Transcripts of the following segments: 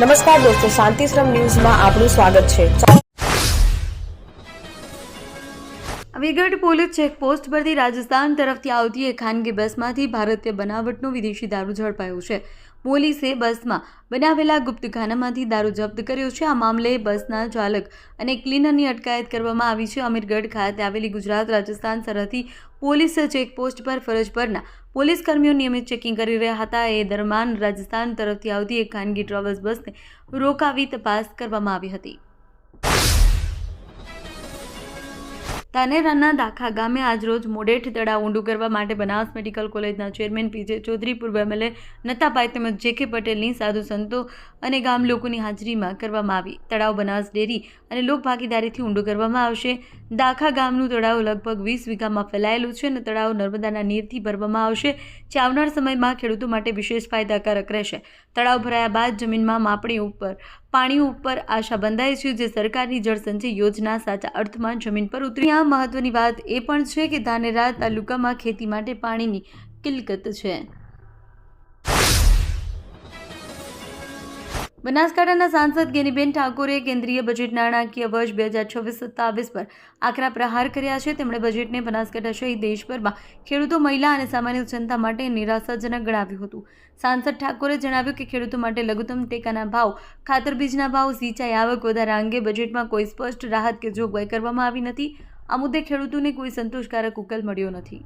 નમસ્કાર દોસ્તો, શાંતિશ્રમ ન્યૂઝમાં આપનું સ્વાગત છે। વિગડ પોલીસ ચેકપોસ્ટ પરથી રાજસ્થાન તરફથી આવતી એક ખાનગી બસમાંથી ભારતીય બનાવટનો વિદેશી દારૂ ઝડપાયો છે। પોલીસે બસમાં બનાવેલા ગુપ્તખાનામાંથી દારૂ જપ્ત કર્યો છે। આ મામલે બસના ચાલક અને ક્લીનરની અટકાયત કરવામાં આવી છે। અમીરગઢ ખાતે આવેલી ગુજરાત રાજસ્થાન સરહદી પોલીસ ચેકપોસ્ટ પર ફરજ પરના પોલીસ કર્મીઓ નિયમિત ચેકિંગ કરી રહ્યા હતા। એ દરમિયાન રાજસ્થાન તરફથી આવતી એક ખાનગી ટ્રાવેલ્સ બસને રોકાવી તપાસ કરવામાં આવી હતી। ધાનેરાના દાખા ગામે આજરોજ મોડેઠ તળાવ ઊંડું કરવા માટે બનાસ મેડિકલ કોલેજના ચેરમેન પીજે ચૌધરી, પૂર્વ એમએલએ નતાભાઈ તેમજ જેકે પટેલની સાધુ સંતો અને ગામ લોકોની હાજરીમાં કરવામાં આવી। તળાવ બનાસ ડેરી અને લોક ભાગીદારીથી ઊંડું કરવામાં આવશે। દાખા ગામનું તળાવ લગભગ 20 વીઘામાં ફેલાયેલું છે અને તળાવ નર્મદાના નીરથી ભરવામાં આવશે, જે આવનાર સમયમાં ખેડૂતો માટે વિશેષ ફાયદાકારક રહેશે। તળાવ ભરાયા બાદ જમીનમાં પાણી ઉપર આશા બંધાય છે, જે સરકારની જળસંચય યોજના સાચા અર્થમાં જમીન પર ઉતરી। આ મહત્વની વાત એ પણ છે કે ધાનેરા તાલુકામાં ખેતી માટે પાણીની કિલ્લત છે। બનાસકાંઠાના સાંસદ ગેનીબેન ઠાકોરે કેન્દ્રીય બજેટ નાણાકીય વર્ષ 2026-27 પર આકરા પ્રહાર કર્યા છે। તેમણે બજેટને બનાસકાંઠા સહિત દેશભરમાં ખેડૂતો, મહિલા અને સામાન્ય જનતા માટે નિરાશાજનક ગણાવ્યું હતું। સાંસદ ઠાકોરે જણાવ્યું કે ખેડૂતો માટે લઘુત્તમ ટેકાના ભાવ, ખાતર બીજના ભાવ, સિંચાઈ આવક વધારા અંગે બજેટમાં કોઈ સ્પષ્ટ રાહત કે જોગવાઈ કરવામાં આવી નથી। આ મુદ્દે ખેડૂતોને કોઈ સંતોષકારક ઉકેલ મળ્યો નથી।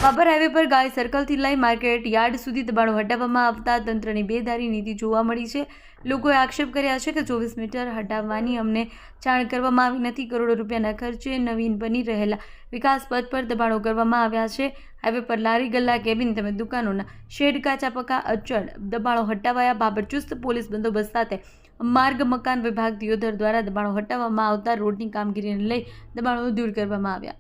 બાબર હાઈવે પર ગાય સર્કલથી લઈ માર્કેટ યાર્ડ સુધી દબાણો હટાવવામાં આવતા તંત્રની બેદારી નીતિ જોવા મળી છે। લોકોએ આક્ષેપ કર્યા છે કે 24 મીટર હટાવવાની અમને જાણ કરવામાં આવી નથી। કરોડો રૂપિયાના ખર્ચે નવીન બની રહેલા વિકાસ પથ પર દબાણો કરવામાં આવ્યા છે। હાઈવે પર લારી, ગલ્લા, કેબિન તેમજ દુકાનોના શેડ, કાચા પક્કા અચળ દબાણો હટાવાયા। બાબર ચુસ્ત પોલીસ બંદોબસ્ત સાથે માર્ગ મકાન વિભાગ દિયોદર દ્વારા દબાણો હટાવવામાં આવતા રોડની કામગીરીને લઈ દબાણો દૂર કરવામાં આવ્યા।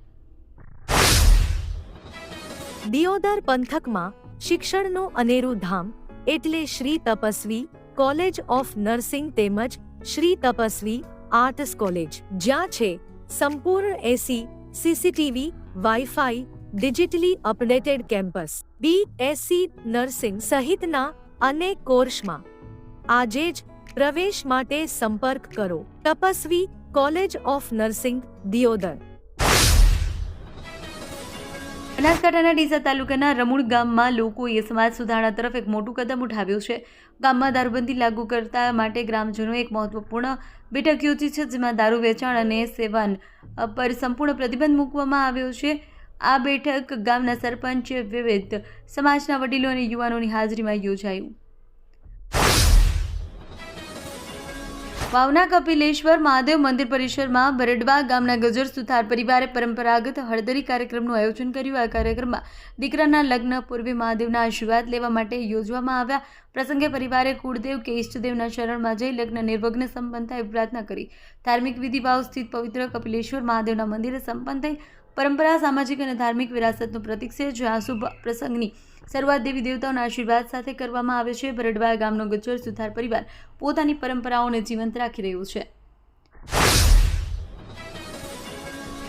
દિયોદર પંથકમાં શિક્ષણનું અનેરું ધામ એટલે Shri Tapasvi college of nursing તેમજ શ્રી તપસ્વી આર્ટ્સ કોલેજ, જ્યાં છે સંપૂર્ણ AC, CCTV, WiFi, digitally updated campus, BSc nursing સહિતના અનેક કોર્સમાં આજે જ પ્રવેશ માટે સંપર્ક કરો Tapasvi college of nursing, Deodar. બનાસકાંઠાના ડીસા તાલુકાના રમુણ ગામમાં લોકોએ સમાજ સુધારણા તરફ એક મોટું કદમ ઉઠાવ્યું છે। ગામમાં દારૂબંધી લાગુ કરતા માટે ગ્રામજનોએ એક મહત્વપૂર્ણ બેઠક યોજી છે, જેમાં દારૂ વેચાણ અને સેવન પર સંપૂર્ણ પ્રતિબંધ મૂકવામાં આવ્યો છે। આ બેઠક ગામના સરપંચ, વિવિધ સમાજના વડીલો અને યુવાનોની હાજરીમાં યોજાયું। વાવના કપિલેશ્વર મહાદેવ મંદિર પરિસરમાં બરડવા ગામના ગજર સુથાર પરિવારે પરંપરાગત હળદરી કાર્યક્રમનું આયોજન કર્યું। આ કાર્યક્રમમાં દીકરાના લગ્ન પૂર્વે મહાદેવના આશીર્વાદ લેવા માટે યોજવામાં આવ્યા। પ્રસંગે પરિવારે કુળદેવ કે ઇષ્ટદેવના શરણમાં જઈ લગ્ન નિર્વિઘ્ન સંપન્ન થાય એવી પ્રાર્થના કરી। ધાર્મિક વિધિભાવ સ્થિત પવિત્ર કપિલેશ્વર મહાદેવના મંદિરે સંપન્ન થઈ। પરંપરા સામાજિક અને ધાર્મિક વિરાસતનું પ્રતીક છે, જ્યાં શુભ પ્રસંગની શરૂઆત દેવી દેવતાઓના આશીર્વાદ સાથે કરવામાં આવે છે। બરડવા ગામનો ગજ્જર સુથાર પરિવાર પોતાની પરંપરાઓને જીવંત રાખી રહ્યું છે।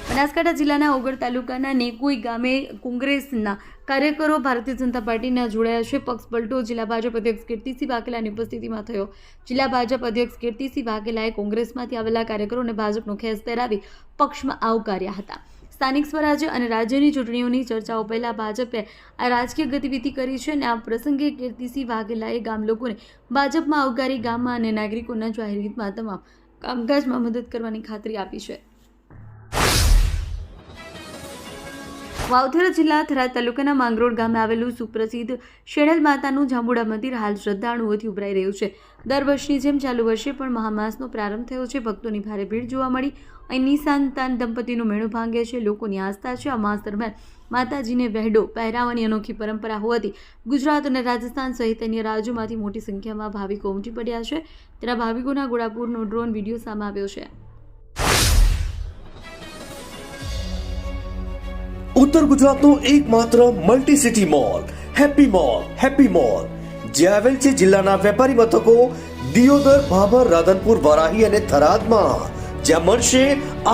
બનાસકાંઠા જિલ્લાના ઓગળ તાલુકાના નેકુઈ ગામે કોંગ્રેસના કાર્યકરો ભારતીય જનતા પાર્ટીના જોડાયા છે। પક્ષ પલટો જિલ્લા ભાજપ અધ્યક્ષ કીર્તિસિંહ વાઘેલાની ઉપસ્થિતિમાં થયો। જિલ્લા ભાજપ અધ્યક્ષ કીર્તિસિંહ વાઘેલાએ કોંગ્રેસમાંથી આવેલા કાર્યકરોને ભાજપનો ખેસ પહેરાવી પક્ષમાં આવકાર્યા હતા। સ્થાનિક સ્વરાજ્ય અને રાજ્યની ચૂંટણીઓની ચર્ચાઓ પહેલા ભાજપે આ રાજકીય ગતિવિધિ કરી છે અને આ પ્રસંગે કીર્તિસિંહ વાઘેલાએ ગામ લોકોને ભાજપમાં આવકારી ગામમાં અને નાગરિકોના જાહેર હિતમાં તમામ કામકાજમાં મદદ કરવાની ખાતરી આપી છે। વાવથરા જિલ્લા થરાદ તાલુકાના માંગરોળ ગામે આવેલું સુપ્રસિદ્ધ શેણેલ માતાનું જાંબુડા મંદિર હાલ શ્રદ્ધાળુઓથી ઉભરાઈ રહ્યું છે। દર વર્ષની જેમ ચાલુ વર્ષે પણ મહામાસનો પ્રારંભ થયો છે। ભક્તોની ભારે ભીડ જોવા મળી। અહીં નિસંતાન દંપતીનું મેળો ભાંગે છે। લોકોની આસ્થા છે। આ માસ દરમિયાન માતાજીને વહેડો પહેરાવવાની અનોખી પરંપરા હોવાથી ગુજરાત અને રાજસ્થાન સહિત અન્ય રાજ્યોમાંથી મોટી સંખ્યામાં ભાવિકો ઉમટી પડ્યા છે। તેના ભાવિકોના ઘોડાપુરનો ડ્રોન વિડીયો સામે આવ્યો છે। ઉત્તર ગુજરાતનો એકમાત્ર multi city mall happy mall જે આવેલ છે જિલ્લાના વેપારી મથકો દિયોદર, ભાભર, રાધનપુર, વરાહી અને થરાદમાં, જ્યાં મળશે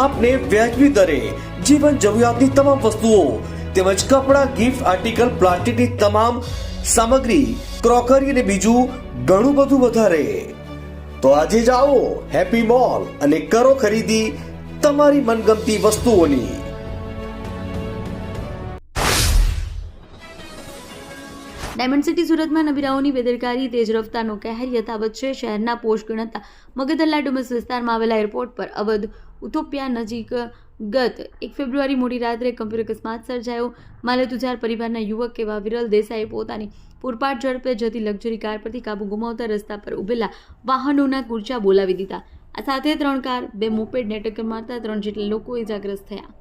આપને વ્યાજબી દરે જીવન જરૂરિયાતની તમામ વસ્તુઓ તેમજ કપડા, ગિફ્ટ આર્ટિકલ, પ્લાસ્ટિકની તમામ સામગ્રી, ક્રોકરી અને બીજું ઘણું બધું વધારે. તો આજે જ આવો હેપી મોલ અને કરો ખરીદી તમારી મનગમતી વસ્તુઓની. ડાયમંડ સિટી સુરતમાં નબીરાઓની બેદરકારી તેજ રફતારનો કહેર યથાવત છે. શહેરના પોશ ગણાતા મગદલ્લા ડુમસ વિસ્તારમાં આવેલા એરપોર્ટ પર અવધ ઉથોપિયા નજીક ગત 1 ફેબ્રુઆરી મોડી રાત્રે ગંભીર અકસ્માત સર્જાયો. માલેતુજાર પરિવારના યુવક એવા વિરલ દેસાઈએ પોતાની પૂરપાટ ઝડપે જતી લક્ઝરી કાર પરથી કાબુ ગુમાવતા રસ્તા પર ઉભેલા વાહનોના કુરચા બોલાવી દીધા. આ સાથે 3 કાર, 2 મોપેડને ટક્કર મારતા 3 જેટલા લોકો ઇજાગ્રસ્ત થયા.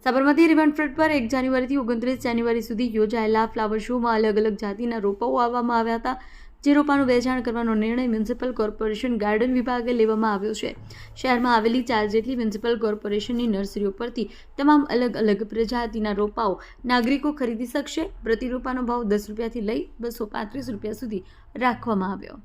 સાબરમતી રિવરફ્રન્ટ પર 1 જાન્યુઆરીથી 29 જાન્યુઆરી સુધી યોજાયેલા ફ્લાવર શોમાં અલગ અલગ જાતિના રોપાઓ આવવામાં આવ્યા હતા. જે રોપાનું વેચાણ કરવાનો નિર્ણય મ્યુનિસિપલ કોર્પોરેશન ગાર્ડન વિભાગે લેવામાં આવ્યો છે. શહેરમાં આવેલી 4 જેટલી મ્યુનિસિપલ કોર્પોરેશનની નર્સરીઓ પરથી તમામ અલગ અલગ પ્રજાતિના રોપાઓ નાગરિકો ખરીદી શકશે. પ્રતિ રોપાનો ભાવ 10 રૂપિયાથી લઈ 235 રૂપિયા સુધી રાખવામાં આવ્યો.